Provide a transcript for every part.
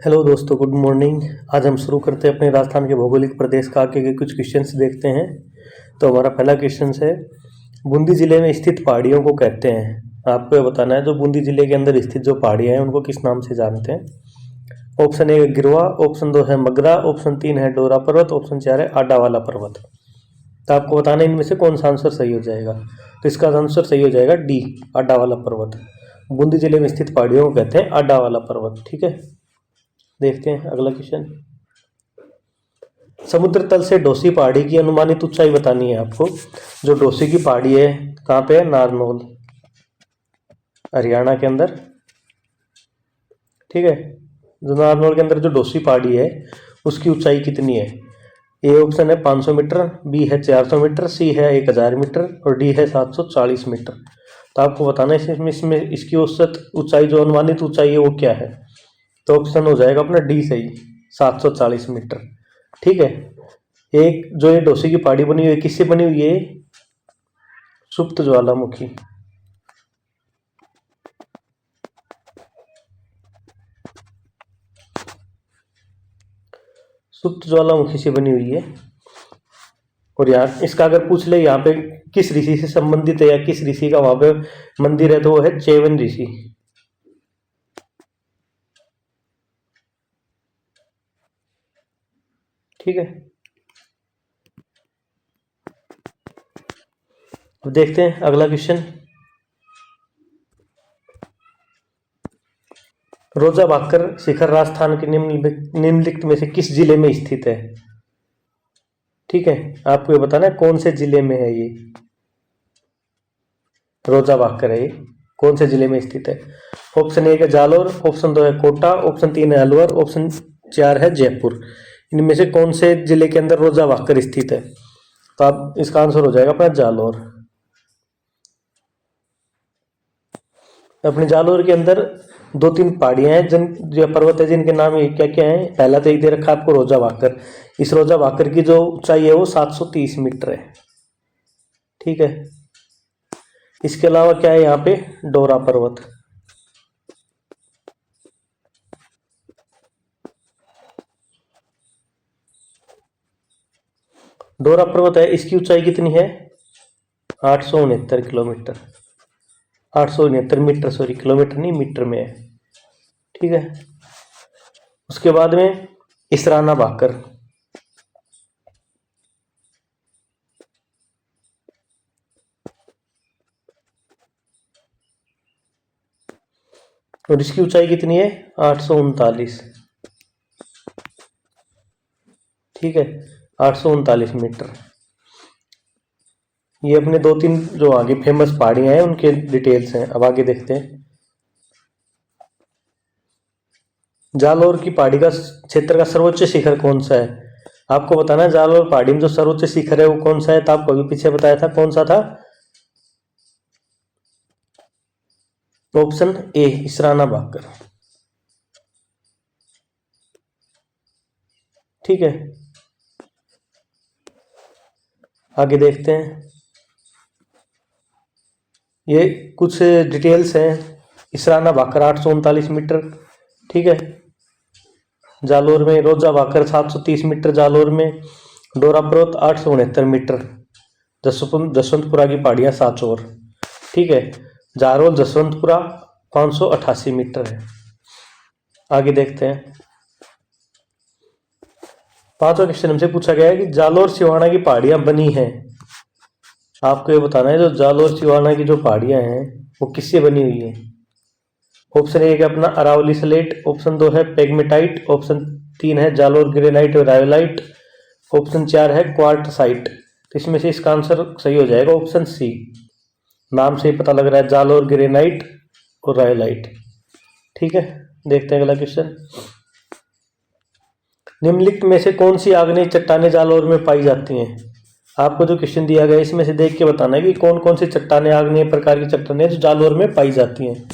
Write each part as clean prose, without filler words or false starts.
Hello दोस्तों, good morning. आज हम शुरू करते हैं अपने राजस्थान के भौगोलिक प्रदेश का आगे के कुछ क्वेश्चंस देखते हैं। तो हमारा पहला क्वेश्चन है, बूंदी जिले में स्थित पहाड़ियों को कहते हैं। आपको ये बताना है जो बूंदी जिले के अंदर स्थित जो पहाड़ियाँ हैं उनको किस नाम से जानते हैं। ऑप्शन ए गिरवा, ऑप्शन 2 है मगरा, ऑप्शन 3 है डोरा पर्वत, ऑप्शन 4 है आडा वाला पर्वत। तो आपको बताना है इनमें से कौन सा आंसर सही हो जाएगा। तो इसका आंसर सही हो जाएगा डी, आडा वाला पर्वत। बूंदी जिले में स्थित पहाड़ियों को कहते हैं आडा वाला पर्वत। ठीक है, देखते हैं अगला क्वेश्चन। समुद्र तल से डोसी पहाड़ी की अनुमानित ऊंचाई बतानी है आपको। जो डोसी की पहाड़ी है कहाँ पे है? नारनौल, हरियाणा के अंदर। ठीक है, जो नारनौल के अंदर जो डोसी पहाड़ी है उसकी ऊंचाई कितनी है? ए ऑप्शन है 500 मीटर, बी है 400 मीटर, सी है 1000 मीटर और डी है 740 मीटर। तो आपको बताना है इसमें इसकी औसत ऊंचाई, जो अनुमानित ऊंचाई है वो क्या है। तो ऑप्शन हो जाएगा अपना डी सही, 740 मीटर। ठीक है, एक जो ये डोसी की पहाड़ी बनी हुई है किससे बनी हुई है? सुप्त ज्वालामुखी। सुप्त ज्वालामुखी से बनी हुई है। और यहाँ इसका अगर पूछ ले यहाँ पे किस ऋषि से संबंधित है या किस ऋषि का वहां पे मंदिर है, तो वो है चैवन ऋषि। ठीक है, अब देखते हैं अगला क्वेश्चन। रोजा भाकर शिखर राजस्थान के निम्नलिखित में से किस जिले में स्थित है? ठीक है, आपको ये बताना है कौन से जिले में है ये रोजा भाकर है, ये कौन से जिले में स्थित है। ऑप्शन 1 है जालोर, ऑप्शन 2 है कोटा, ऑप्शन 3 है अलवर, ऑप्शन 4 है जयपुर। इनमें से कौन से जिले के अंदर रोजा भाकर स्थित है? तो आप इसका आंसर हो जाएगा अपना जालोर। अपने जालोर के अंदर 2-3 पहाड़ियां हैं, जिन जो पर्वत है जिनके नाम क्या क्या है। पहला तो एक दे रखा आपको रोजा भाकर। इस रोजा भाकर की जो ऊंचाई है वो 730 मीटर है। ठीक है, इसके अलावा क्या है यहाँ पे? डोरा पर्वत। डोरा पर्वत है, इसकी ऊंचाई कितनी है? 869 किलोमीटर, 869 मीटर, सॉरी किलोमीटर नहीं मीटर में है। ठीक है, उसके बाद में इसराना भाकर। और इसकी ऊंचाई कितनी है? 839। ठीक है, 839 मीटर। ये अपने 2-3 जो आगे फेमस पहाड़ियां हैं उनके डिटेल्स हैं। अब आगे देखते हैं। जालोर की पहाड़ी का क्षेत्र का सर्वोच्च शिखर कौन सा है? आपको बताना है जालोर पहाड़ी में जो सर्वोच्च शिखर है वो कौन सा है। तो आपको अभी पीछे बताया था, कौन सा था? Option A, Isarana Bhakar. ठीक है, आगे देखते हैं। ये कुछ डिटेल्स हैं। इसराना भाकर 839 मीटर। ठीक है, जालोर में रोजा भाकर 730 मीटर जालोर में। डोरा पर्वत 869 मीटर। जसवंतपुरा की पहाड़ियां सांचौर। ठीक है, जारोल जसवंतपुरा 588 मीटर है। आगे देखते हैं। पांचवा क्वेश्चन हमसे पूछा गया है कि जालोर सिवाना की पहाड़ियां बनी हैं। आपको ये बताना है जो जालोर सिवाना की जो पहाड़ियां हैं वो किससे बनी हुई है। ऑप्शन 1 है अपना अरावली स्लेट, ऑप्शन 2 है पेग्मेटाइट, ऑप्शन 3 है जालोर ग्रेनाइट और रायोलाइट, ऑप्शन 4 है क्वार्टसाइट। तो इसमें से इसका आंसर सही हो जाएगा ऑप्शन सी। नाम से ही पता लग रहा है, जालोर ग्रेनाइट और रायोलाइट। ठीक है, देखते हैं अगला क्वेश्चन। निम्नलिखित में से कौन सी आग्नेय चट्टानें जालोर में पाई जाती हैं? आपको जो क्वेश्चन दिया गया है इसमें से देख के बताना है कि कौन कौन सी चट्टानें, आग्नेय प्रकार की चट्टानें जो जालोर में पाई जाती हैं।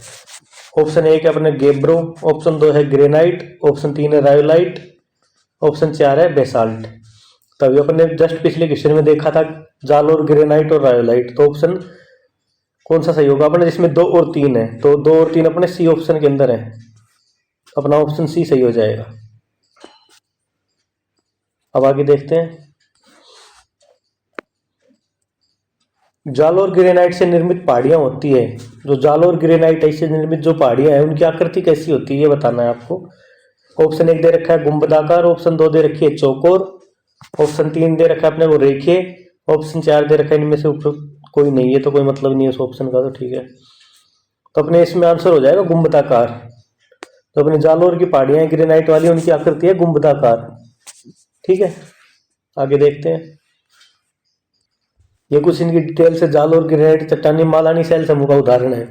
ऑप्शन 1 है अपने गेब्रो, ऑप्शन 2 है ग्रेनाइट, ऑप्शन 3 है रायोलाइट, ऑप्शन 4 है बेसाल्ट। तभी अपने जस्ट पिछले क्वेश्चन में देखा था जालोर ग्रेनाइट और रायोलाइट। तो ऑप्शन कौन सा सही होगा अपने, जिसमें 2 और 3 है? तो 2 और 3 अपने सी ऑप्शन के अंदर है। अपना ऑप्शन सी सही हो जाएगा। अब आगे देखते हैं। जालोर ग्रेनाइट से निर्मित पहाड़ियां होती है। जो जालोर ग्रेनाइट से निर्मित जो पहाड़ियां हैं उनकी आकृति कैसी होती है ये बताना है आपको। ऑप्शन 1 दे रखा है गुंबदाकार, ऑप्शन 2 दे रखी है चौकोर, ऑप्शन 3 दे रखा है अपने को रेखीय, ऑप्शन 4 दे रखा है इनमें से ऊपर कोई नहीं है, तो कोई मतलब नहीं है उस ऑप्शन का, तो ठीक है। तो अपने इसमें आंसर हो जाएगा गुंबदाकार। तो अपने जालोर की पहाड़ियां ग्रेनाइट वाली, उनकी आकृति है गुंबदाकार। ठीक है, आगे देखते हैं। ये कुछ इनकी डिटेल से जालोर ग्रेनाइट चट्टानी मालानी शैल समूह का उदाहरण है।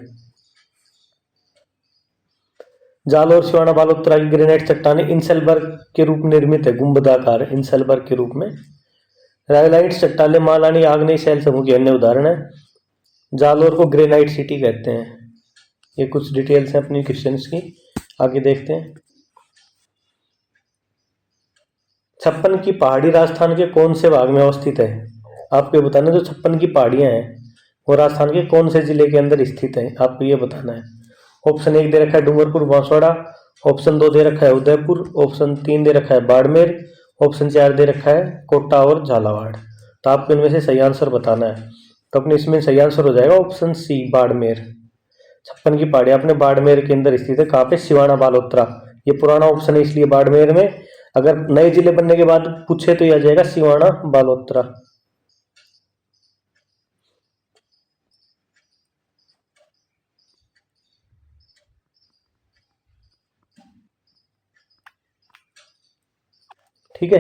जालोर सिवाना बालोतरा की ग्रेनाइट चट्टानी इंसेलबर्ग के रूप में निर्मित है, गुंबदाकार इंसेलबर्ग के रूप में। रायलाइट चट्टाने मालानी आग्नेय शैल समूह के अन्य उदाहरण है। जालोर को ग्रेनाइट सिटी कहते हैं। ये कुछ डिटेल्स हैं अपनी क्वेश्चंस की, आगे देखते हैं। 56 की पहाड़ी राजस्थान के कौन से भाग में अवस्थित है? आपको बताना जो 56 की पहाड़ियां हैं वो राजस्थान के कौन से जिले के अंदर स्थित है, आपको ये बताना है। ऑप्शन 1 दे रखा है डूंगरपुर बांसवाड़ा, ऑप्शन 2 दे रखा है उदयपुर, ऑप्शन 3 दे रखा है बाड़मेर, ऑप्शन 4 दे रखा है कोटा और झालावाड़। तो आपको इनमें से सही आंसर बताना है। तो अपने इसमें सही आंसर हो जाएगा ऑप्शन सी बाड़मेर। 56 की पहाड़ियां अपने बाड़मेर के अंदर स्थित है। कहाँ पे? सिवाना बालोतरा। ये पुराना ऑप्शन है इसलिए बाड़मेर में। अगर नए जिले बनने के बाद पूछे तो यह आ जाएगा सिवाना बालोतरा। ठीक है,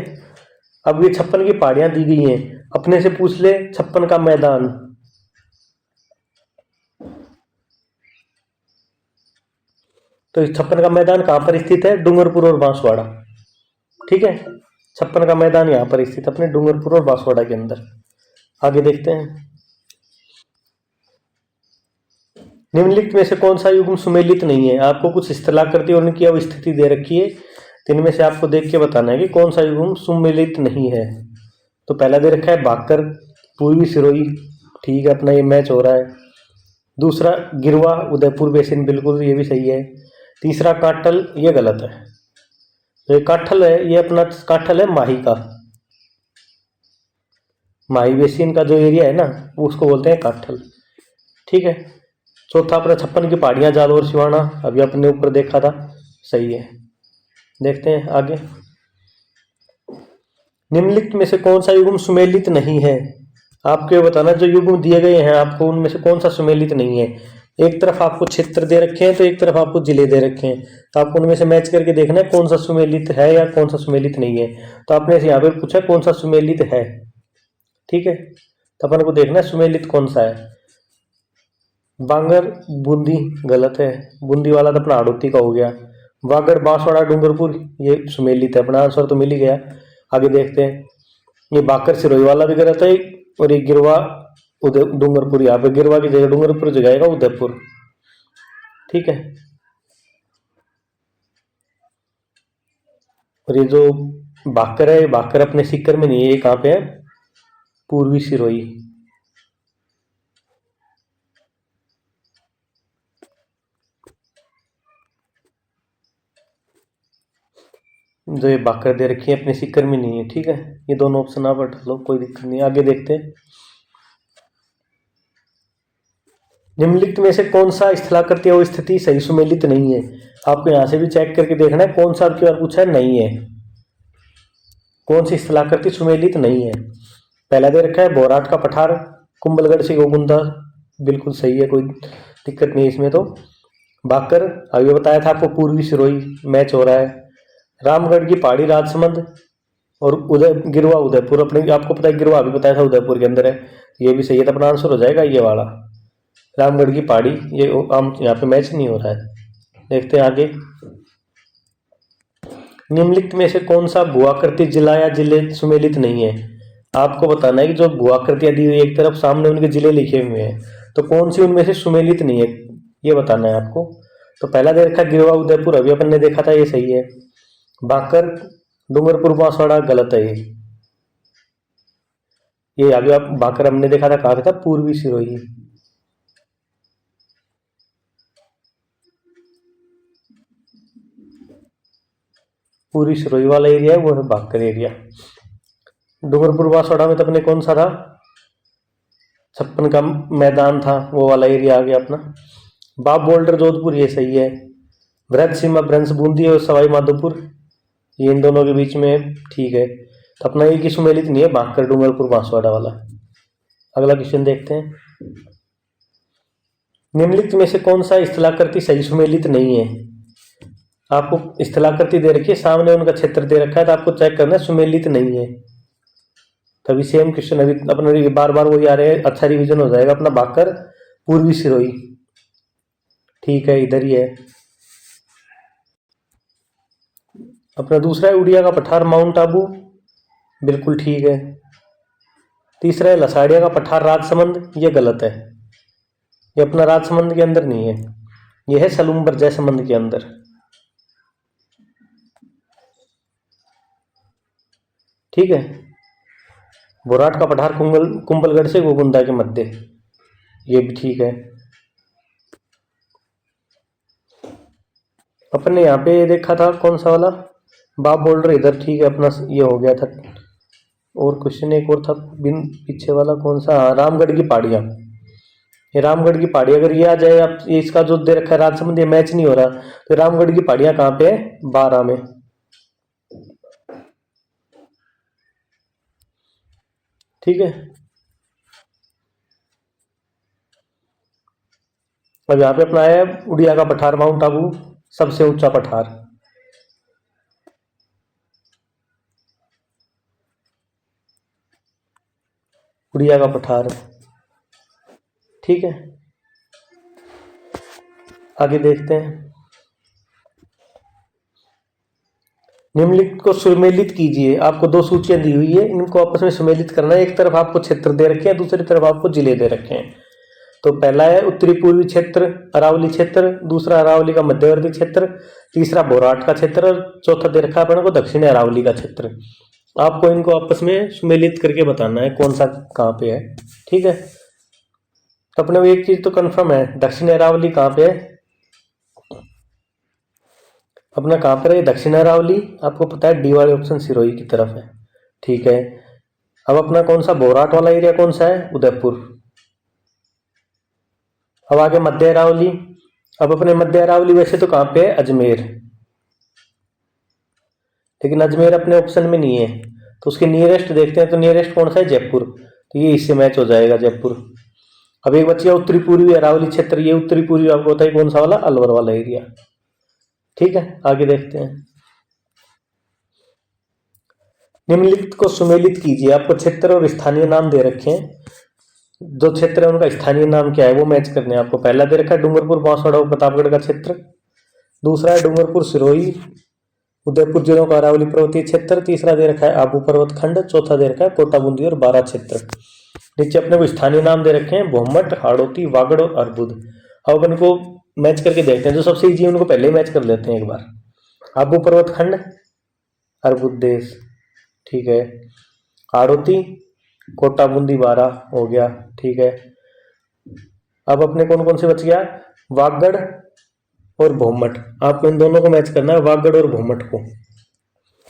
अब ये 56 की पहाड़ियां दी गई हैं, अपने से पूछ ले 56 का मैदान। तो इस 56 का मैदान कहां पर स्थित है? डूंगरपुर और बांसवाड़ा। ठीक है, 56 का मैदान यहां पर स्थित अपने डूंगरपुर और बांसवाड़ा के अंदर। आगे देखते हैं। निम्नलिखित में से कौन सा युग्म सुमेलित नहीं है? आपको कुछ स्थलाकृति और उनकी अवस्थिति दे रखी है, तो इनमें से आपको देख के बताना है कि कौन सा युग्म सुमेलित नहीं है। तो पहला दे रखा है भाकर पूर्वी सिरोही, ठीक है, अपना ये मैच हो रहा है। दूसरा गिरवा उदयपुर बेसिन, बिल्कुल ये भी सही है। तीसरा काठल, ये गलत है। ये काठल है, ये अपना काठल है माही का, माही बेसिन का जो एरिया है ना वो उसको बोलते हैं काठल। ठीक है, चौथा अपना 56 की पहाड़ियां जालोर सिवाना, अभी अपने ऊपर देखा था, सही है। देखते हैं आगे। निम्नलिखित में से कौन सा युग्म सुमेलित नहीं है? आपको ये बताना जो युग्म दिए गए हैं आपको उनमें से कौन सा सुमेलित नहीं है। एक तरफ आपको क्षेत्र दे रखे हैं तो एक तरफ आपको जिले दे रखे हैं, तो आपको उनमें से मैच करके देखना है कौन सा सुमेलित है या कौन सा सुमेलित नहीं है। तो आपने यहाँ पे पूछा कौन सा सुमेलित है, ठीक है, तो अपन को देखना है सुमेलित कौन सा है। बांगर बूंदी गलत है, बूंदी वाला तो अपना हाड़ौती का हो गया। वागड़ बांसवाड़ा डूंगरपुर ये सुमेलित है, अपना आंसर तो मिल ही गया। आगे देखते हैं। ये बाकर सिरोही वाला भी गलत है, और ये गिरवा उदय डूंगरपुर, यहाँ पे गिरवा की जगह डूंगरपुर जगह उदयपुर। ठीक है, और ये जो बाकर है, बाकर अपने सीकर में नहीं है, ये कहाँ पे है? पूर्वी सिरोही। जो ये बाकर दे रखी है अपने सीकर में नहीं है। ठीक है, ये दोनों ऑप्शन आप हटा लो, कोई दिक्कत नहीं। आगे देखते हैं। निम्नलिखित में से कौन सा स्थलाकृति और स्थिति सही सुमेलित नहीं है? आपको यहां से भी चेक करके देखना है कौन सा आपकी बार पूछा है नहीं है, कौन सी स्थलाकृति सुमेलित नहीं है। पहला दे रखा है बोराट का पठार, कुंभलगढ़ से गोगुंदा, बिल्कुल सही है, कोई दिक्कत नहीं इसमें। तो बाकर अभी बताया था आपको, पूर्वी सिरोही मैच हो रहा है। रामगढ़ की पहाड़ी राजसमंद, और उदय गिरवा उदयपुर, अपने आपको पता है गिरवा अभी बताया था उदयपुर के अंदर है, ये भी सही है। तो अपना आंसर हो जाएगा ये वाला रामगढ़ की पहाड़ी। ये आम यहाँ पे मैच नहीं हो रहा है। देखते हैं आगे। निम्नलिखित में से कौन सा भूआकृति जिला या जिले सुमेलित नहीं है? आपको बताना है कि जो भूआकृतियां दी हुई एक तरफ सामने उनके जिले लिखे हुए हैं, तो कौन सी उनमें से सुमेलित नहीं है ये बताना है आपको। तो पहला दे रखा गिरवा उदयपुर, अभी अपन ने देखा था, ये सही है। बाकर डूंगरपुर बांसवाड़ा गलत है। ये अभी आप बाकर हमने देखा था कहा था, पूर्वी सिरोही। पूर्वी सिरोही वाला एरिया है वो है बांकर एरिया। डूंगरपुर बांसवाड़ा में तो अपने कौन सा था, 56 का मैदान था, वो वाला एरिया आ गया अपना। बाप बोल्डर जोधपुर ये सही है। वृद्ध सीमा ब्रंश बूंदी और सवाई माधोपुर ये इन दोनों के बीच में ठीक है। तो अपना एक ही सुमेलित नहीं है बांकर डूंगरपुर बांसवाड़ा वाला। अगला क्वेश्चन देखते हैं, निम्नलिखित में से कौन सा स्थलाकृति सही सुमेलित नहीं है। आपको स्थलाकृति दे रखी है, सामने उनका क्षेत्र दे रखा है, तो आपको चेक करना है सुमेलित नहीं है। तभी सेम क्वेश्चन अभी अपना बार बार वही आ रहे हैं, अच्छा रिवीजन हो जाएगा अपना। बांकर पूर्वी सिरोही ठीक है, इधर ही है। अपना दूसरा है उड़िया का पठार माउंट आबू, बिल्कुल ठीक है। तीसरा है लसाड़िया का पठार राजसमंद, ये गलत है, ये अपना राजसमंद के अंदर नहीं है, ये है सलूम्बर जयसमंद के अंदर। ठीक है। बोराट का पठार कुंभलगढ़ से गोकुंदा के मध्य, ये भी ठीक है। अपने यहाँ पे देखा था कौन सा वाला बाप बोल्डर, इधर ठीक है अपना, ये हो गया था। और क्वेश्चन एक और था बिन पीछे वाला कौन सा, रामगढ़ की पहाड़ियाँ, ये रामगढ़ की पहाड़ी अगर ये आ जाए, आप ये इसका जो दे रखा है राजसमंद, ये मैच नहीं हो रहा, तो रामगढ़ की पहाड़ियाँ कहाँ पे है, 12 में। ठीक है। अब यहाँ पे अपना है उड़िया का पठार माउंट आबू, सबसे ऊंचा पठार। उड़िया का पठार ठीक है। आगे देखते हैं, निम्नलिखित को सुमेलित कीजिए। आपको 2 सूचियां दी हुई है, इनको आपस में सुमेलित करना है। एक तरफ आपको क्षेत्र दे रखे हैं, दूसरी तरफ आपको जिले दे रखे हैं। तो पहला है उत्तरी पूर्वी क्षेत्र अरावली क्षेत्र, दूसरा अरावली का मध्यवर्ती क्षेत्र, तीसरा बोराट का क्षेत्र और चौथा दे रखा है अपने को दक्षिणी अरावली का क्षेत्र। आपको इनको आपस में सुमेलित करके बताना है कौन सा कहाँ पे है। ठीक है। तो अपने को एक चीज तो कंफर्म है, दक्षिणी अरावली कहाँ पे है, अपना कहाँ पर है दक्षिण अरावली, आपको पता है डी वाले ऑप्शन सिरोही की तरफ है। ठीक है। अब अपना कौन सा बोराट वाला एरिया कौन सा है, उदयपुर। अब आगे मध्य अरावली, अब अपने मध्य अरावली वैसे तो कहाँ पे है, अजमेर, लेकिन अजमेर अपने ऑप्शन में नहीं है, तो उसके नियरेस्ट देखते हैं। तो नियरेस्ट कौन सा है, जयपुर, तो ये इससे मैच हो जाएगा जयपुर। अब एक बच्चा उत्तरी पूर्वी अरावली क्षेत्र, ये उत्तरी पूर्वी आपको पता है कौन सा वाला, अलवर वाला एरिया। ठीक है। आगे देखते हैं, निम्नलिखित को सुमेलित कीजिए। आपको क्षेत्र और स्थानीय नाम दे रखे हैं, जो क्षेत्र है उनका स्थानीय नाम क्या है वो मैच करने हैं आपको। पहला दे रखा है डूंगरपुर बांसवाड़ा और प्रतापगढ़ का क्षेत्र, दूसरा है डूंगरपुर सिरोही उदयपुर जिलों का अरावली पर्वतीय क्षेत्र, तीसरा दे रखा है आबू पर्वत खंड, चौथा दे रखा है कोटा बूंदी और बारा क्षेत्र। नीचे अपने को स्थानीय नाम दे रखे हैं, भोमट, हाड़ौती, वागड़ और अर्बुद। अब अपन को मैच करके देखते हैं, जो सबसे इजी है उनको पहले ही मैच कर लेते हैं एक बार। आबू पर्वत खंड, अर्बुद देश, ठीक है। हाड़ौती, कोटा बूंदी, बारा हो गया, ठीक है। अब अपने कौन कौन से बच गया, वागड़ और भोमट। आपको इन दोनों को मैच करना है, वागड़ और भोमट को।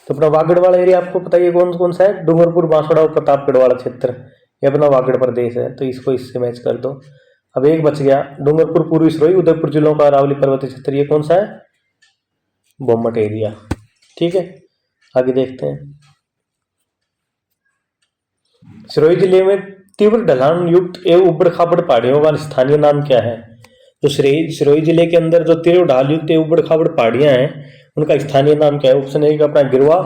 तो अपना वागड़ वाला एरिया आपको पता है कौन कौन सा है, डूंगरपुर बांसवाड़ा और प्रतापगढ़ वाला क्षेत्र, ये अपना वागड़ प्रदेश है, तो इसको इससे मैच कर दो। अब एक बच गया, डूंगरपुर पूर्वी सिरोही उदयपुर जिलों का अरावली पर्वतीय क्षेत्र, ये कौन सा है, भोमट एरिया। ठीक है। आगे देखते हैं, सिरोही जिले में तीव्र ढलान युक्त एवं उबड़ खाबड़ पहाड़ियों का स्थानीय नाम क्या है। तो सिरोही जिले के अंदर जो तीव्र ढाल युक्त उबड़ खाबड़ पहाड़ियां हैं उनका स्थानीय नाम क्या है। ऑप्शन 1 अपना गिरवा,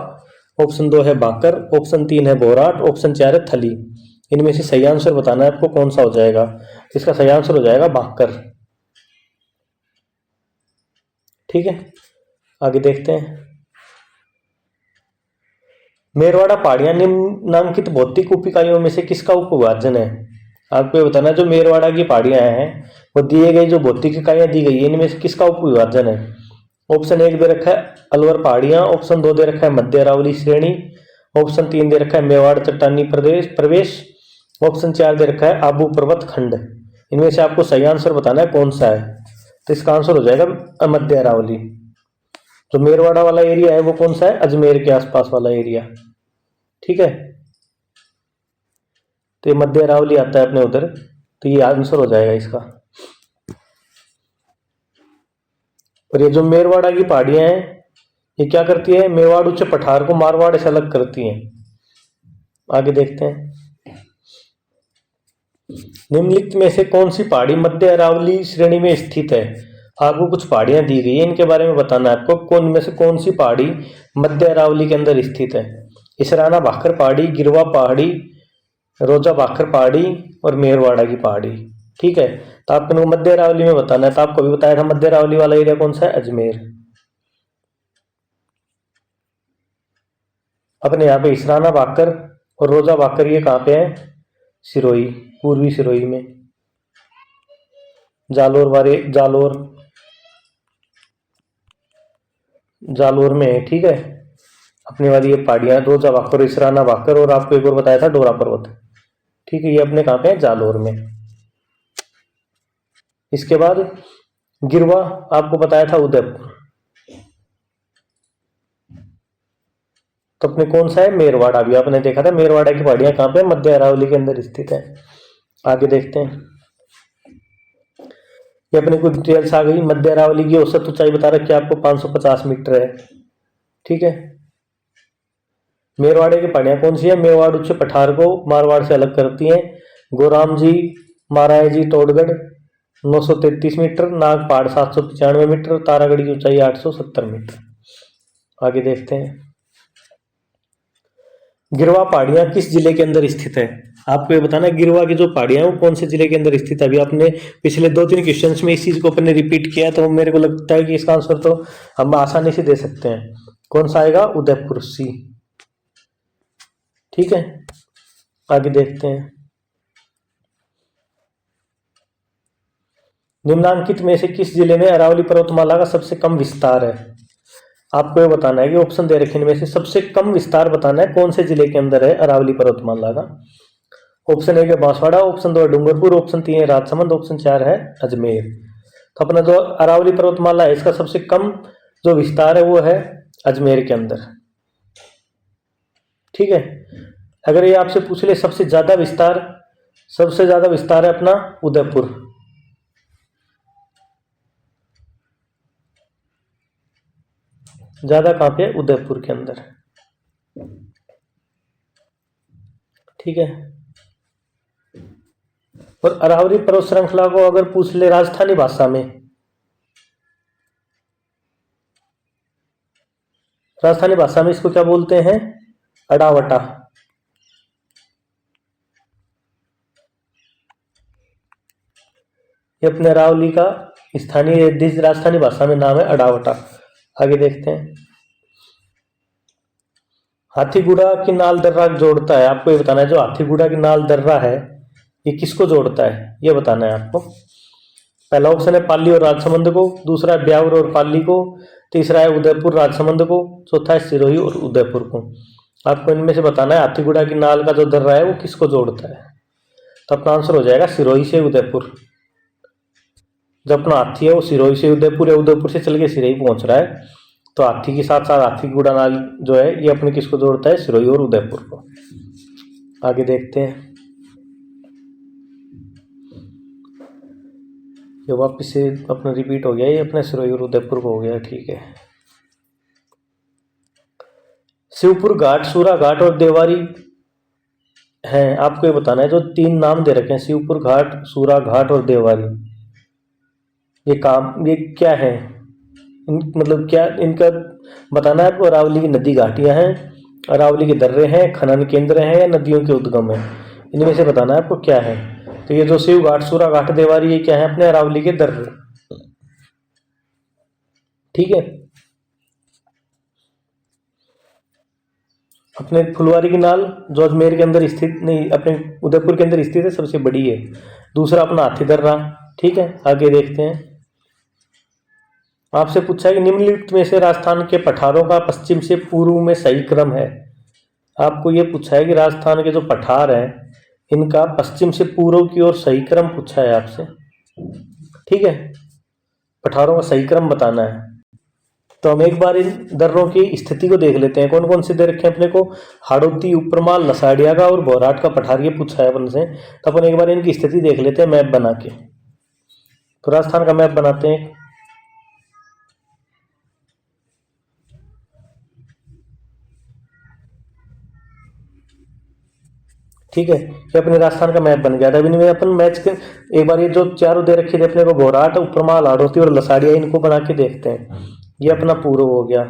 ऑप्शन 2 है बांकर, ऑप्शन 3 है बोराट, ऑप्शन 4 है थली। इनमें से सही आंसर बताना है आपको कौन सा हो जाएगा। इसका सही आंसर हो जाएगा बांकर। ठीक है। आगे देखते हैं, मेरवाड़ा पहाड़ियां निम्नलिखित भौतिक उप इकाइयों में से किसका उपविभाजन है। आपको ये बताना है जो मेरवाड़ा की पहाड़ियां हैं वो दिए गए जो भौतिक इकाइयां दी गई है इनमें से किसका उपविभाजन है। ऑप्शन 1 दे रखा है अलवर पहाड़ियां, ऑप्शन 2 दे रखा है मध्य अरावली श्रेणी, ऑप्शन 3 दे रखा है मेवाड़ चट्टानी प्रवेश, ऑप्शन 4 दे रखा है आबू पर्वत खंड। इनमें से आपको सही आंसर बताना है कौन सा है। तो इसका आंसर हो जाएगा मध्य अरावली। जो मेरवाड़ा वाला एरिया है वो कौन सा है? अजमेर के आसपास वाला एरिया। ठीक है, तो ये मध्य अरावली आता है अपने उधर, तो ये आंसर हो जाएगा इसका। और ये जो मेरवाड़ा की पहाड़ियां हैं ये क्या करती है? मेवाड़ उच्च पठार को मारवाड़ से अलग करती हैं। आगे देखते हैं, निम्नलिखित में से कौन सी पहाड़ी मध्य अरावली श्रेणी में स्थित है? आपको कुछ पहाड़ियां दी गई है, इनके बारे में बताना है आपको कौन में से कौन सी पहाड़ी मध्य अरावली के अंदर स्थित है। इसराना भाखर पहाड़ी, गिरवा पहाड़ी, रोजा भाखर पहाड़ी और मेरवाड़ा की पहाड़ी। ठीक है, तो आपको इनको मध्य अरावली में बताना है। तो आपको भी बताया था मध्य अरावली वाला एरिया कौन सा है? अजमेर। अपने यहाँ पे इसराना भाकर और रोजा भाकर ये कहाँ पे है? सिरोही, पूर्वी सिरोही में, जालोर में है। ठीक है, अपने वाली ये पहाड़ियां रोजा भाकर, इसराना भाकर और आपको एक और बताया था डोरा पर्वत। ठीक है, ये अपने कहाँ पे है? जालोर में। इसके बाद गिरवा आपको बताया था उदयपुर, तो अपने कौन सा है? मेरवाड़ा। भी आपने देखा था मेरवाड़ा की पहाड़ियां कहाँ पे? मध्य अरावली के अंदर स्थित है। आगे देखते हैं, ये अपने को डिटेल्स आ गई। मध्य अरावली की औसत ऊंचाई बता रखी है आपको 550 मीटर है। ठीक है, मेरवाड़े की पहाड़ियां कौन सी है? मेवाड़ उच्च पठार को मारवाड़ से अलग करती हैं। गोराम जी, माराय जी, टोडगढ़ 933 मीटर, नाग पहाड़ 795 मीटर, तारागढ़ की ऊंचाई 870 मीटर। आगे देखते हैं, गिरवा पहाड़ियां किस जिले के अंदर स्थित है? आपको ये बताना है गिरवा की जो पहाड़ियां वो कौन से जिले के अंदर स्थित है। अभी आपने पिछले 2-3 क्वेश्चंस में इस चीज को अपने रिपीट किया है, तो मेरे को लगता है कि इसका आंसर तो हम आसानी से दे सकते हैं। कौन सा आएगा? उदयपुर, सी। ठीक है, आगे देखते हैं, निम्नांकित में से किस जिले में अरावली पर्वतमाला का सबसे कम विस्तार है? आपको ये बताना है कि ऑप्शन दे रखे इनमें से सबसे कम विस्तार बताना है कौन से जिले के अंदर है अरावली पर्वतमाला का। ऑप्शन 1 है बांसवाड़ा, ऑप्शन 2 है डूंगरपुर, ऑप्शन 3 है राजसमंद, ऑप्शन 4 है अजमेर। तो अपना जो अरावली पर्वतमाला है इसका सबसे कम जो विस्तार है वो है अजमेर के अंदर। ठीक है, अगर ये आपसे पूछ ले सबसे ज्यादा विस्तार है अपना उदयपुर। ज्यादा कहां पे? उदयपुर के अंदर। ठीक है, और अरावली पर्वत श्रृंखला को अगर पूछ ले राजस्थानी भाषा में, इसको क्या बोलते हैं? अडावटा। ये अपने अरावली का स्थानीय राजस्थानी भाषा में नाम है अडावटा। आगे देखते हैं, हाथीगुड़ा की नाल दर्रा जोड़ता है। आपको ये बताना है जो हाथीगुड़ा की नाल दर्रा है ये किसको जोड़ता है, ये बताना है आपको। पहला ऑप्शन है पाली और राजसमंद को, दूसरा है ब्यावर और पाली को, तीसरा है उदयपुर राजसमंद को, चौथा है सिरोही और उदयपुर को। आपको इनमें से बताना है हाथीगुड़ा की नाल का जो दर्रा है वो किसको जोड़ता है। तो अपना आंसर हो जाएगा सिरोही से उदयपुर। जो अपना हाथी है वो सिरोही से उदयपुर या उदयपुर से चल के सिरोही पहुंच रहा है, तो हाथी के साथ साथ हाथीगुड़ा नाल जो है ये अपने किसको जोड़ता है? सिरोही और उदयपुर को। आगे देखते हैं, ये वापिस से अपना रिपीट हो गया, ये अपने सिरोही और उदयपुर को हो गया। ठीक है, शिवपुर घाट, सूरा घाट और देवारी हैं। आपको ये बताना है जो 3 नाम दे रखे हैं शिवपुर घाट, सूरा घाट और देवारी, ये क्या है? मतलब क्या इनका बताना है आपको। अरावली की नदी घाटियां हैं, अरावली के दर्रे हैं, खनन केंद्र हैं या नदियों के उद्गम है, इनमें से बताना है आपको क्या है। तो ये जो शिव घाट, सूरा घाट, देवारी ये क्या है? अपने अरावली के दर्रे। ठीक है, अपने फुलवारी की नाल जो अजमेर के अंदर स्थित नहीं, अपने उदयपुर के अंदर स्थित है, सबसे बड़ी है। दूसरा अपना हाथी दर्रा। ठीक है, आगे देखते हैं, आपसे पूछा है कि निम्नलिखित में से राजस्थान के पठारों का पश्चिम से पूर्व में सही क्रम है। आपको ये पूछा है कि राजस्थान के जो पठार हैं इनका पश्चिम से पूर्व की ओर सही क्रम पूछा है आपसे। ठीक है, पठारों का सही क्रम बताना है। तो हम एक बार इन दर्रों की स्थिति को देख लेते हैं। कौन कौन से दे रखे हैं अपने को, हाड़ौती, उपरमाल, लसाड़िया का और बोराट का पठार, ये पूछा है अपन से। तो अपन एक बार इनकी स्थिति देख लेते हैं मैप बना के। तो राजस्थान का मैप बनाते हैं। ठीक है, ये अपने राजस्थान का मैप बन गया था। अभी इनमें अपन मैच के एक बार ये जो चारों दे रखे थे अपने को, बोराट, उपरमाल, हाड़ौती और लसाड़िया, इनको बना के देखते हैं। ये अपना पूर्व हो गया,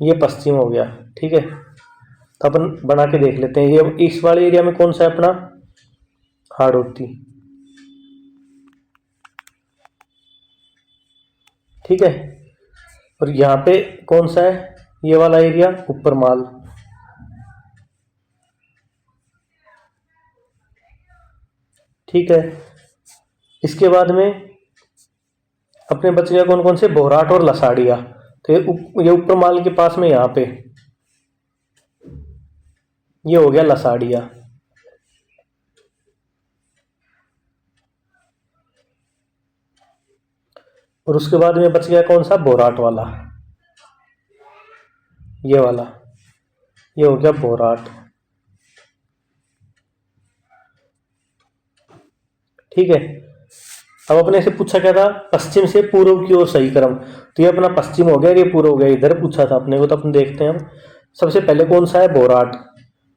ये पश्चिम हो गया। ठीक है, तो अपन बना के देख लेते हैं। ये इस वाले एरिया में कौन सा है अपना, हाड़ौती। ठीक है, और यहाँ पे कौन सा है, ये वाला एरिया, उपरमाल। ठीक है, इसके बाद में अपने बच गया कौन कौन से, बोराट और लसाड़िया। तो ये उपरमाल के पास में यहाँ पे ये हो गया लसाड़िया। और उसके बाद में बच गया कौन सा, बोराट वाला, ये वाला, ये हो गया बोराट। ठीक है, अब अपने से पूछा क्या था, पश्चिम से पूर्व की ओर सही क्रम। तो ये अपना पश्चिम हो गया, ये पूर्व हो गया। इधर पूछा था अपने को, तो अपन देखते हैं। हम सबसे पहले कौन सा है, बोराट।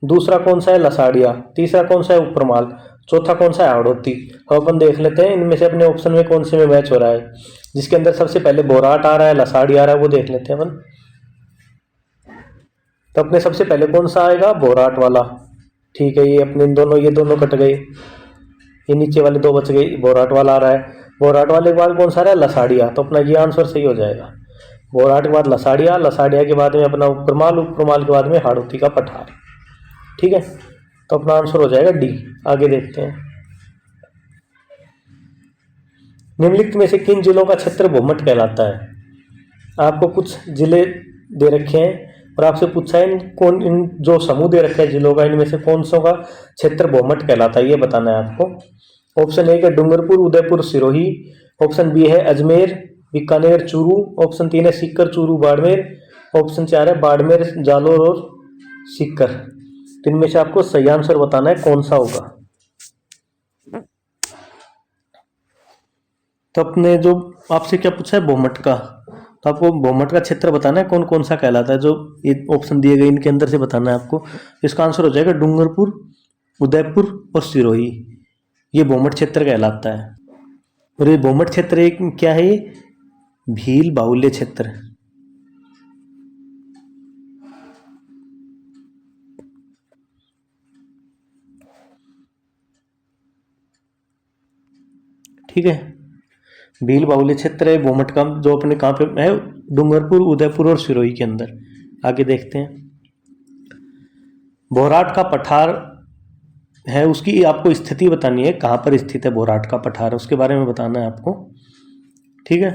दूसरा कौन सा है, लसाड़िया। तीसरा कौन सा है, उपरमाल। चौथा कौन सा है, हाड़ौती। अब अपन देख लेते हैं इनमें से अपने ऑप्शन में कौन से में मैच हो रहा है। जिसके अंदर सबसे पहले बोराट आ रहा है, लसाड़िया आ रहा है, वो देख लेते हैं अपन। तो अपने सबसे पहले कौन सा आएगा, बोराट वाला। ठीक है, ये अपने ये दोनों कट गए, ये नीचे वाले दो बच गए, बोराट वाला आ रहा है। बोराट वाले के बाद कौन सा आ रहा है, लसाड़िया। तो अपना ये आंसर सही हो जाएगा। बोराट के बाद लसाड़िया, लसाड़िया के बाद में अपना उपरमाल, उपरमाल के बाद में हाड़ौती का पठार। ठीक है, तो अपना आंसर हो जाएगा डी। आगे देखते हैं, निम्नलिखित में से किन जिलों का क्षेत्र भूमट कहलाता है। आपको कुछ जिले दे रखे हैं और आपसे पूछा है इन जो समूह दे रखे हैं जिलों का, इनमें से कौन सा का क्षेत्र भूमट कहलाता है, ये बताना है आपको। ऑप्शन ए है डूंगरपुर, उदयपुर, सिरोही। ऑप्शन बी है अजमेर, बीकानेर, चूरू। ऑप्शन 3 है सीकर, चूरू, बाड़मेर। ऑप्शन 4 है बाड़मेर, जालोर और सीकर। तो इनमें से आपको सही आंसर बताना है कौन सा होगा। तो अपने जो आपसे क्या पूछा है, भूमट का, तो आपको भूमट का क्षेत्र बताना है कौन कौन सा कहलाता है। जो ये ऑप्शन दिए गए इनके अंदर से बताना है आपको। इसका आंसर हो जाएगा डूंगरपुर, उदयपुर और सिरोही, ये भूमट क्षेत्र कहलाता है। और ये भूमट क्षेत्र एक क्या है, ये भील बाहुल्य क्षेत्र। ठीक है, भील बाहुल्य क्षेत्र है भूमट का, जो अपने कहाँ पे है, डूंगरपुर, उदयपुर और सिरोही के अंदर। आगे देखते हैं, बोराट का पठार है, उसकी आपको स्थिति बतानी है, कहाँ पर स्थित है बोराट का पठार, उसके बारे में बताना है आपको। ठीक है,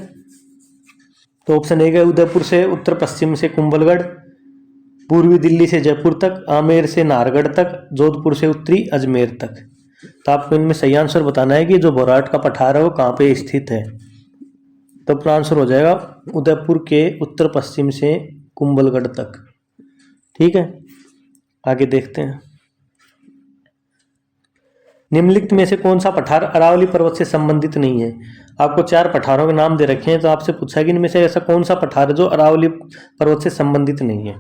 तो ऑप्शन ए है उदयपुर से उत्तर पश्चिम से कुंभलगढ़, पूर्वी दिल्ली से जयपुर तक, आमेर से नाहरगढ़ तक, जोधपुर से उत्तरी अजमेर तक। तो आपको इनमें सही आंसर बताना है कि जो बोराट का पठार है वो कहाँ पे स्थित है। तो अपना आंसर हो जाएगा उदयपुर के उत्तर पश्चिम से कुंभलगढ़ तक। ठीक है, आगे देखते हैं, निम्नलिखित में से कौन सा पठार अरावली पर्वत से संबंधित नहीं है। आपको 4 पठारों के नाम दे रखे हैं, तो आपसे पूछा है कि इनमें से ऐसा कौन सा पठार है जो अरावली पर्वत से संबंधित नहीं है।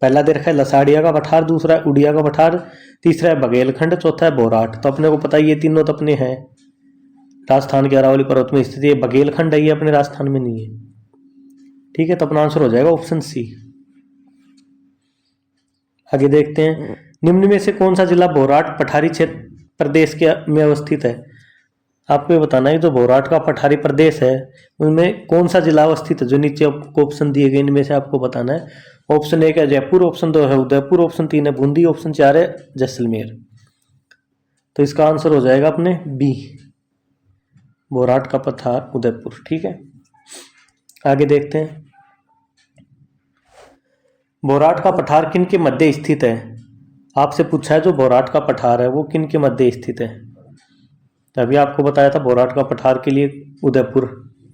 पहला दे रखा है लसाड़िया का पठार, दूसरा है उड़िया का पठार, तीसरा है बघेलखंड, चौथा है बोराट। तो अपने को पता है ये तीनों तो अपने हैं राजस्थान के अरावली पर्वत में स्थित। ये बघेलखंड है, ये अपने राजस्थान में नहीं है। ठीक है, तो अपना आंसर हो जाएगा ऑप्शन सी। आगे देखते हैं, निम्न में से कौन सा जिला बोराट पठारी क्षेत्र प्रदेश के में अवस्थित है। आपको ये बताना है जो बोराट का पठारी प्रदेश है उनमें कौन सा जिला अवस्थित है। जो नीचे आपको ऑप्शन दिए गए इनमें से आपको बताना है। ऑप्शन 1 है जयपुर, ऑप्शन 2 है उदयपुर, ऑप्शन 3 है बूंदी, ऑप्शन 4 है जैसलमेर। तो इसका आंसर हो जाएगा अपने बी, बोराट का पठार उदयपुर। ठीक है, आगे देखते हैं, बोराट का पठार किन के मध्य स्थित है। आपसे पूछा है जो बोराट का पठार है वो किन के मध्य स्थित है। तो अभी आपको बताया था बोराट का पठार के लिए उदयपुर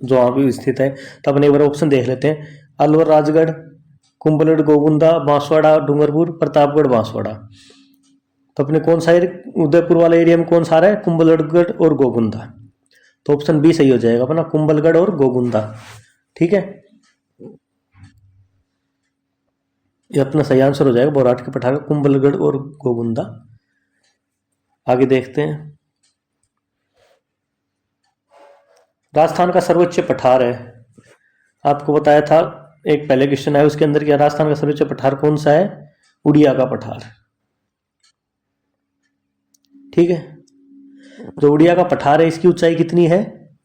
जो वहाँ भी स्थित है। तो अपने एक बार ऑप्शन देख लेते हैं, अलवर राजगढ़, कुंभलगढ़ गोविंदा, बांसवाड़ा डूंगरपुर, प्रतापगढ़ बांसवाड़ा। तो अपने कौन सा उदयपुर वाले एरिया में कौन सा आ रहा है, कुंभलगढ़ और गोविंदा। तो ऑप्शन बी सही हो जाएगा अपना, कुंभलगढ़ और गोविंदा। ठीक है, ये अपना सही आंसर हो जाएगा बोराट के पठार, कुंभलगढ़ और गोविंदा। आगे देखते हैं, राजस्थान का सर्वोच्च पठार है, आपको बताया था एक पहले क्वेश्चन है उसके अंदर, क्या राजस्थान का सर्वोच्च पठार कौन सा है, उड़िया का पठार। ठीक है, जो उड़िया का पठार है इसकी ऊंचाई कितनी है,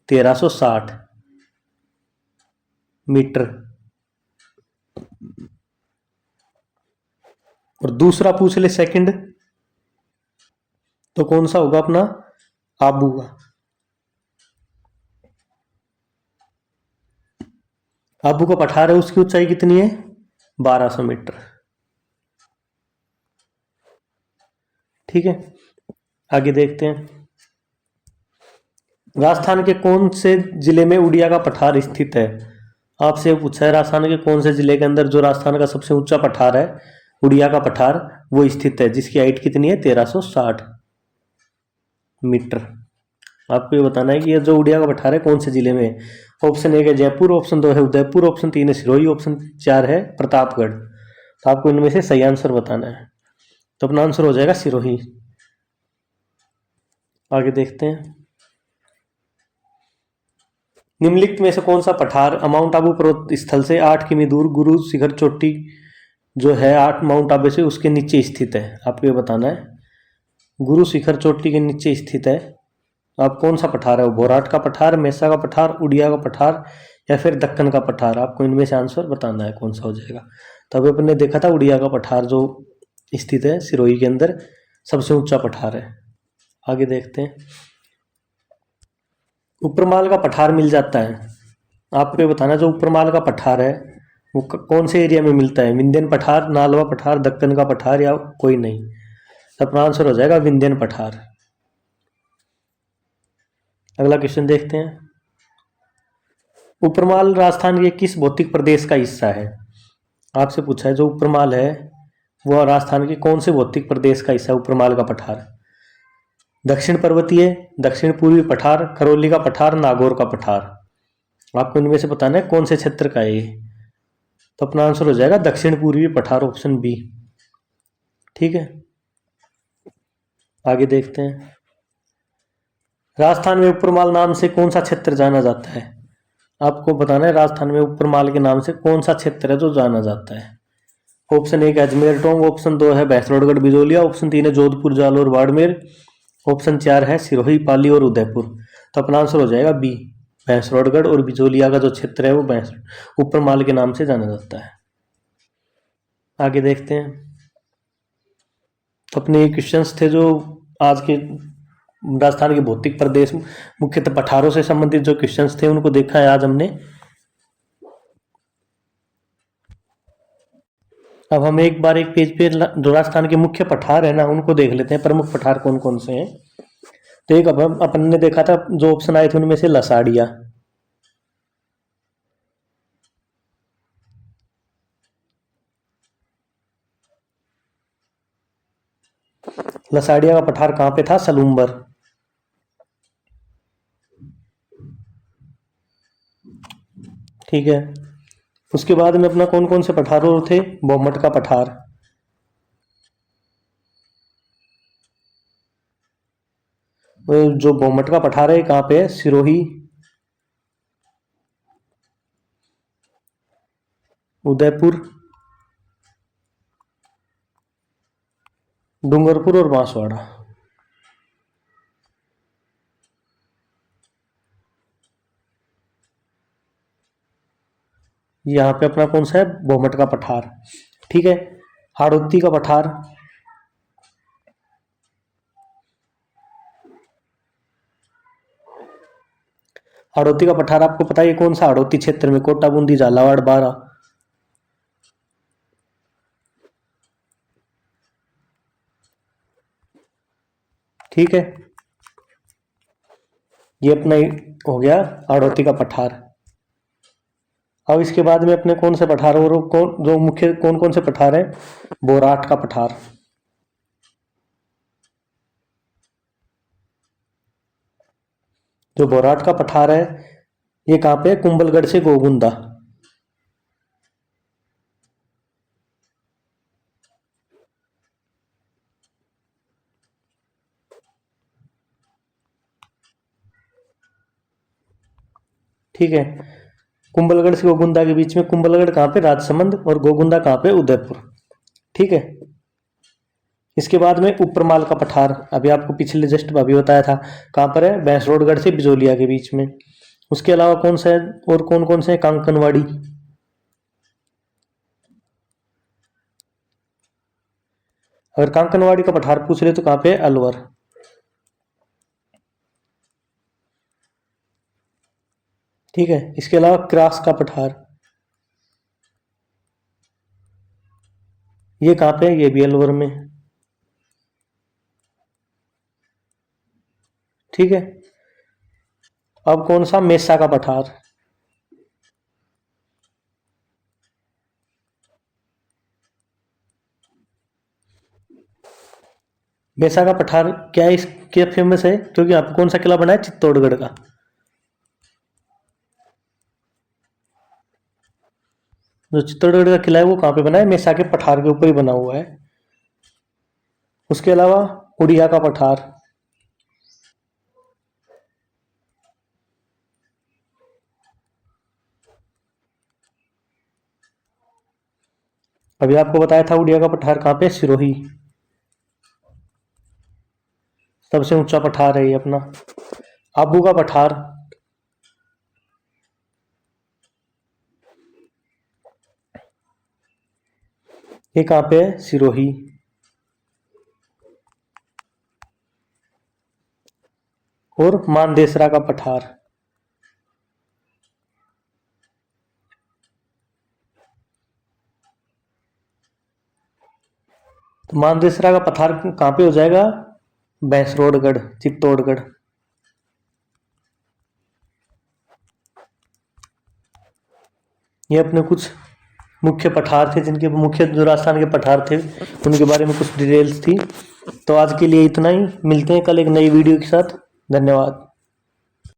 1360 मीटर। और दूसरा पूछ ले सेकंड, तो कौन सा होगा अपना, आबू का। आबू का पठार है, उसकी ऊंचाई कितनी है, 1200 मीटर। ठीक है, आगे देखते हैं, राजस्थान के कौन से जिले में उड़िया का पठार स्थित है। आपसे पूछा है राजस्थान के कौन से जिले के अंदर जो राजस्थान का सबसे ऊंचा पठार है, उड़िया का पठार, वो स्थित है, जिसकी हाइट कितनी है, 1360 मीटर। आपको ये बताना है कि ये जो उड़िया का पठार है कौन से जिले में है। ऑप्शन 1 है जयपुर, ऑप्शन 2 है उदयपुर, ऑप्शन 3 है सिरोही, ऑप्शन 4 है प्रतापगढ़। तो आपको इनमें से सही आंसर बताना है। तो अपना आंसर हो जाएगा सिरोही। आगे देखते हैं, निम्नलिखित में से कौन सा पठार माउंट आबू पर्वत स्थल से 8 किमी दूर गुरु शिखर चोटी जो है 8 माउंट आबू से उसके नीचे स्थित है। आपको ये बताना है, गुरु शिखर चोटी के नीचे स्थित है, आप कौन सा पठार है, वो बोराट का पठार, मेसा का पठार, उड़िया का पठार या फिर दक्कन का पठार। आपको इनमें से आंसर बताना है कौन सा हो जाएगा। तो अभी अपन ने देखा था उड़िया का पठार जो स्थित है सिरोही के अंदर, सबसे ऊंचा पठार है। आगे देखते हैं, ऊपरमाल का पठार मिल जाता है, आपको ये बताना जो ऊपरमाल का पठार है वो कौन से एरिया में मिलता है, विंध्यन पठार, नालवा पठार, दक्कन का पठार या कोई नहीं। तो अपना आंसर हो जाएगा विंध्यन पठार। अगला क्वेश्चन देखते हैं, ऊपरमाल राजस्थान के किस भौतिक प्रदेश का हिस्सा है। आपसे पूछा है जो ऊपरमाल है वो राजस्थान के कौन से भौतिक प्रदेश का हिस्सा है, ऊपरमाल का पठार। दक्षिण पर्वतीय, दक्षिण पूर्वी पठार, करौली का पठार, नागौर का पठार। आपको इनमें से बताना है कौन से क्षेत्र का है ये। तो अपना आंसर हो जाएगा दक्षिण पूर्वी पठार, ऑप्शन बी। ठीक है, आगे देखते हैं, राजस्थान में ऊपरमाल नाम से कौन सा क्षेत्र जाना जाता है। आपको बताना है राजस्थान में ऊपरमाल के नाम से कौन सा क्षेत्र है जो जाना जाता है। ऑप्शन 1 है अजमेर टोंक, ऑप्शन 2 है भैंसरोडगढ़ बिजोलिया, ऑप्शन 3 है जोधपुर जालोर बाड़मेर, ऑप्शन 4 है सिरोही पाली और उदयपुर। तो अपना आंसर हो जाएगा बी, भैंसरोडगढ़ और बिजोलिया का जो क्षेत्र है वो भैंस ऊपरमाल के नाम से जाना जाता है। आगे देखते हैं, तो अपने क्वेश्चंस थे जो आज के राजस्थान के भौतिक प्रदेश मुख्यतः पठारों से संबंधित जो क्वेश्चंस थे उनको देखा है आज हमने। अब हम एक बार एक पेज पे जो राजस्थान के मुख्य पठार है ना उनको देख लेते हैं, प्रमुख पठार कौन कौन से हैं। तो एक अपन ने देखा था जो ऑप्शन आए थे उनमें से लसाड़िया, लसाड़िया का पठार कहाँ पे था, सलूम्बर। ठीक है, उसके बाद में अपना कौन कौन से पठार और थे, बोमट का पठार, जो बोमट का पठार है कहाँ पे है, सिरोही, उदयपुर, डूंगरपुर और बांसवाड़ा। यहाँ पे अपना कौन सा है, बोमट का पठार। ठीक है, हाड़ौती का पठार, हाड़ौती का पठार आपको पता है कौन सा, हाड़ौती क्षेत्र में कोटा बूंदी झालावाड़ बारा। ठीक है, ये अपना हो गया हाड़ौती का पठार। अब इसके बाद में अपने कौन से पठार और कौन जो मुख्य कौन कौन से पठार हैं, बोराट का पठार। जो बोराट का पठार है ये कहाँ पे, कुंभलगढ़ से गोगुंदा। ठीक है, कुंभलगढ़ से गोगुंदा के बीच में, कुंभलगढ़ कहाँ पे, राजसमंद, और गोगुंदा कहाँ पे, उदयपुर। ठीक है, इसके बाद में उपरमाल का पठार, अभी आपको पिछले जस्ट अभी बताया था, कहाँ पर है, भैंसरोडगढ़ से बिजोलिया के बीच में। उसके अलावा कौन सा है, और कौन कौन से, कांकनवाड़ी। अगर कांकनवाड़ी का पठार पूछ ले तो कहाँ पे है, अलवर। ठीक है, इसके अलावा क्रास का पठार, ये कहाँ पे है, ये भी अलवर में। ठीक है, अब कौन सा, मेसा का पठार। मेसा का पठार क्या है, इसके फेमस है क्योंकि यहाँ पे कौन सा किला बना है, चित्तौड़गढ़ का। जो चित्तौड़गढ़ का किला है वो कहाँ पे बना है, मेसा के पठार के ऊपर ही बना हुआ है। उसके अलावा उड़िया का पठार, अभी आपको बताया था उड़िया का पठार कहाँ पे, सिरोही। सबसे ऊंचा पठार है ये अपना। आबू का पठार, ये कहाँ पे है, सिरोही। और मानदेसरा का पठार, तो मानदेसरा का पठार कहाँ पे हो जाएगा, भैंसरोडगढ़, चित्तौड़गढ़। ये अपने कुछ मुख्य पठार थे, जिनके मुख्य जो राजस्थान के पठार थे उनके बारे में कुछ डिटेल्स थी। तो आज के लिए इतना ही, मिलते हैं कल एक नई वीडियो के साथ। धन्यवाद।